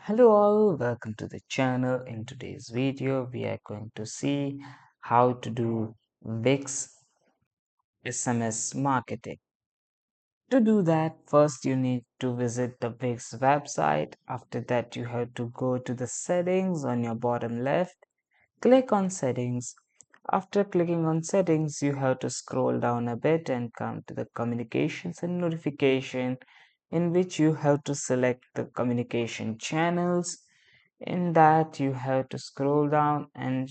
Hello all, welcome to the channel. In today's video, we are going to see how to do Wix SMS marketing. To do that, first you need to visit the Wix website. After that, you have to go to the settings on your bottom left. Click on settings. After clicking on settings, you have to scroll down a bit and come to the communications and notification, in which you have to select the communication channels. In that, you have to scroll down and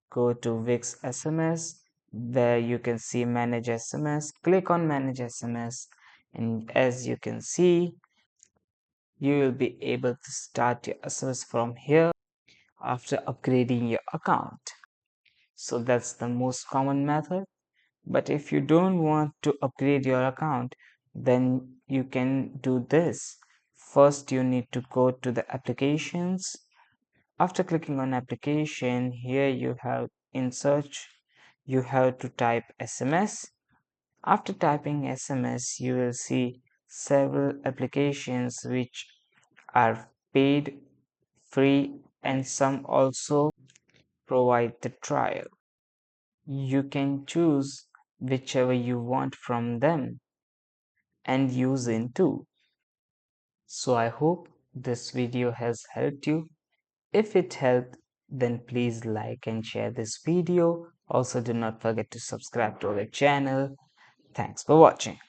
go to Wix SMS, where you can see manage SMS. Click on manage SMS, and as you can see, you will be able to start your SMS from here after upgrading your account. So that's the most common method. But if you don't want to upgrade your account, then you can do this. First, you need to go to the applications. After clicking on application, here you have in search, you have to type SMS. After typing SMS, you will see several applications which are paid, free, and some also provide the trial. You can choose whichever you want from them and use in too. So I hope this video has helped you. If it helped, then please like and share this video. Also, do not forget to subscribe to our channel. Thanks for watching.